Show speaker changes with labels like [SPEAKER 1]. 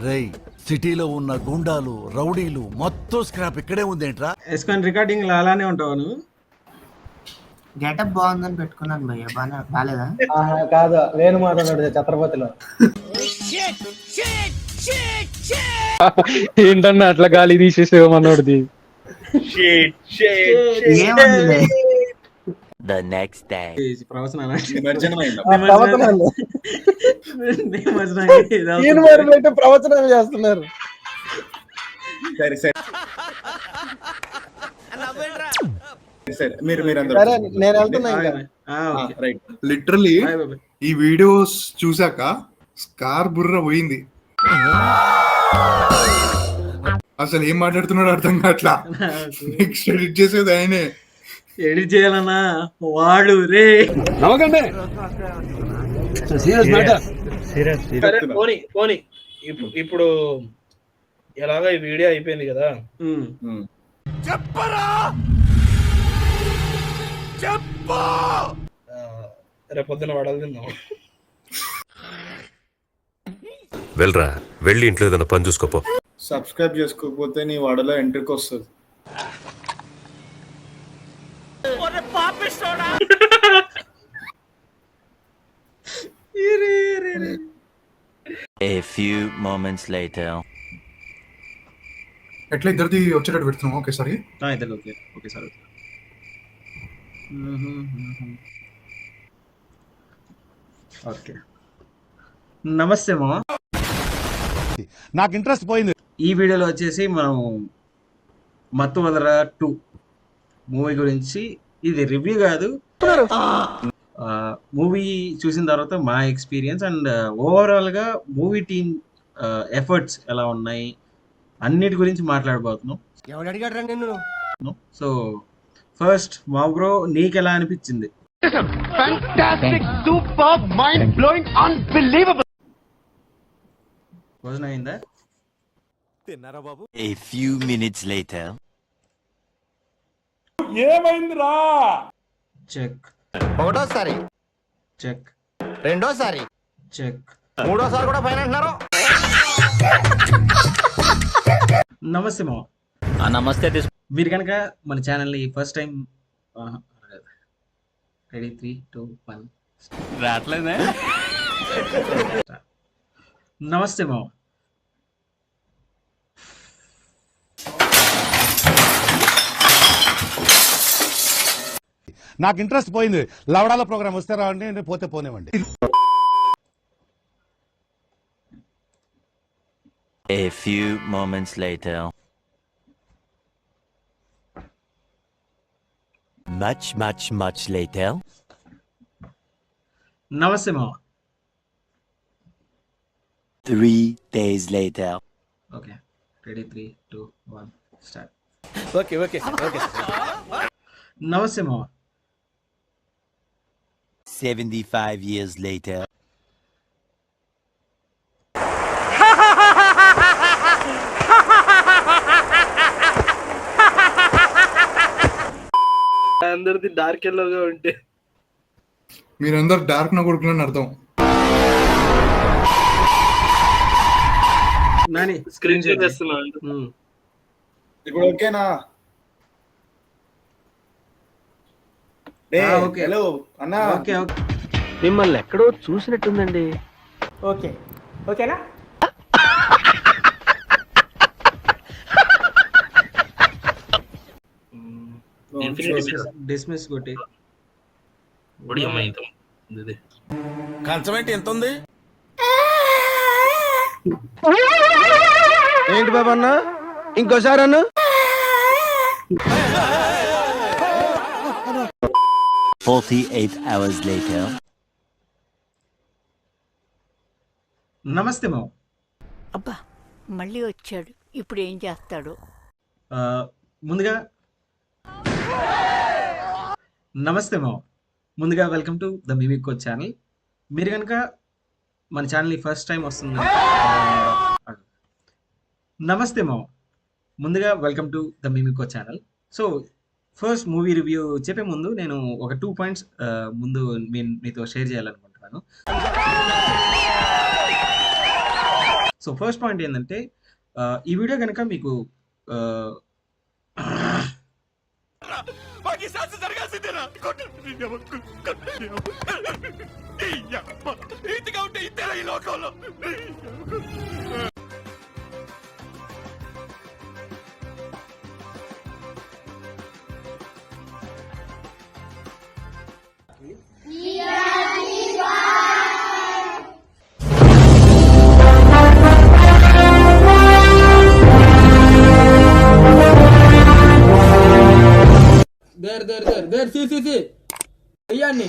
[SPEAKER 1] రేయ్ సిటీలో ఉన్న గుండాలు రౌడీలు మొత్తం స్క్రాప్ ఇక్కడే ఉందేంట్రా?
[SPEAKER 2] ఎస్కాన్ రికార్డింగ్ అలానే ఉంటావు నువ్వు?
[SPEAKER 3] గెటప్ బాగుందని పెట్టుకున్నాను భయ్య, బాగాలేదా?
[SPEAKER 4] కాదు, నేను మాట్లాడాడు ఛత్రపతిలో.
[SPEAKER 5] ఏంటన్నా అట్లా గాలి తీసేసేవో మనోడిది.
[SPEAKER 6] The next day.
[SPEAKER 4] ప్రవచనం చేస్తున్నారు. నేను వెళ్తున్నా.
[SPEAKER 7] లిటరలీ ఈ వీడియోస్ చూసాక స్కార్ బుర్ర పోయింది. అసలు ఏం మాట్లాడుతున్నాడు అర్థం కావట్లా. నెక్స్ట్ ఎడిట్ చేసేది ఆయనే.
[SPEAKER 2] ఎడిట్ చేయాలన్నా వాడు రే
[SPEAKER 8] పోనీ ఇప్పుడు ఎలాగా ఈ వీడియో అయిపోయింది కదా, రేపొద్దున వడలు తిన్నాం.
[SPEAKER 9] వెళ్ళరా, వెళ్ళి ఇంట్లో ఏదైనా పని చూసుకోపో.
[SPEAKER 7] సబ్స్క్రైబ్ చేసుకోకపోతే నీ వాడలో ఎంట్రీకి వస్తుంది.
[SPEAKER 6] A few moments later.
[SPEAKER 7] ఎట్లా ఇద్దరిది వచ్చేటట్టు పెడుతున్నాం ఒకేసారి?
[SPEAKER 2] ఓకేసారి. ఓకే, నమస్తే మా.
[SPEAKER 1] నాకు ఇంట్రెస్ట్ పోయింది.
[SPEAKER 2] ఈ వీడియోలో వచ్చేసి మనం మత్తువదర 2 మూవీ గురించి, ఇది రివ్యూ కాదు, మూవీ చూసిన తర్వాత మా ఎక్స్పీరియన్స్ అండ్ ఓవరాల్గా మూవీ టీమ్ ఎఫర్ట్స్ ఎలా ఉన్నాయి అన్నిటి గురించి మాట్లాడబోతున్నాం. సో ఫస్ట్ మా బ్రో, నీకు ఎలా అనిపించింది? భోజనం అయిందా?
[SPEAKER 6] A few minutes later.
[SPEAKER 5] ఏమైందిరా?
[SPEAKER 2] చెక్.
[SPEAKER 4] ఒకటోసారి
[SPEAKER 2] చెక్.
[SPEAKER 4] రెండోసారి
[SPEAKER 2] చెక్.
[SPEAKER 4] మూడోసారి కూడా ఫైన్ అంటున్నారు.
[SPEAKER 2] నమస్తే మా.
[SPEAKER 6] నమస్తే.
[SPEAKER 2] మీరు కనుక మన ఛానల్ని ఫస్ట్ టైం రెడీ 3, 2, 1
[SPEAKER 6] రాట్లేదే.
[SPEAKER 2] నమస్తే మా.
[SPEAKER 1] నాకు ఇంట్రెస్ట్ పోయింది. లవడాల ప్రోగ్రామ్ వస్తే రావండి, పోతే పోనివ్వండి.
[SPEAKER 6] A few moments later. Much later.
[SPEAKER 2] నమస్తే మా.
[SPEAKER 6] 3 days later.
[SPEAKER 2] Okay, ready 3, 2, 1 start.
[SPEAKER 8] Okay.
[SPEAKER 2] నమస్తే మా.
[SPEAKER 6] 75 years later.
[SPEAKER 8] అందరిది డార్క్ ఎల్లోగా ఉంటే
[SPEAKER 7] మీరందరు డార్క్ నా కొడుకులని అర్థం.
[SPEAKER 2] నాని
[SPEAKER 8] స్క్రీన్ షేర్ చేస్తున్నాను.
[SPEAKER 7] ఇప్పుడు ఓకేనా?
[SPEAKER 2] ఓకే.
[SPEAKER 7] హలో అన్నా.
[SPEAKER 2] ఓకే.
[SPEAKER 8] మిమ్మల్ని ఎక్కడో చూసినట్టుందండి.
[SPEAKER 4] ఓకేనా?
[SPEAKER 2] డిస్మిస్ కొట్టి
[SPEAKER 1] కంచం ఏంటి ఎంత ఉంది?
[SPEAKER 4] ఏంటి బాబా అన్న, ఇంకోసారి అన్న.
[SPEAKER 6] 48 hours later.
[SPEAKER 2] నమస్తే మా.
[SPEAKER 10] అబ్బా మళ్ళీ వచ్చాడు, ఇప్పుడు ఏం చేస్తాడు?
[SPEAKER 2] ముందుగా నమస్తే మా. ముందుగా welcome to the mimic coach channel. మీరు కనుక మన ఛానల్ని ఫస్ట్ టైం వస్తుంది. నమస్తే మా. ముందుగా welcome to the mimic coach channel. So first movie review చెప్పే ముందు నేను ఒక 2 పాయింట్స్ ముందు మీతో షేర్ చేయాలనుకుంటున్నాను. సో ఫస్ట్ పాయింట్ ఏంటంటే ఈ వీడియో కనుక మీకు
[SPEAKER 8] దేర్ సి అయ్యాన్ని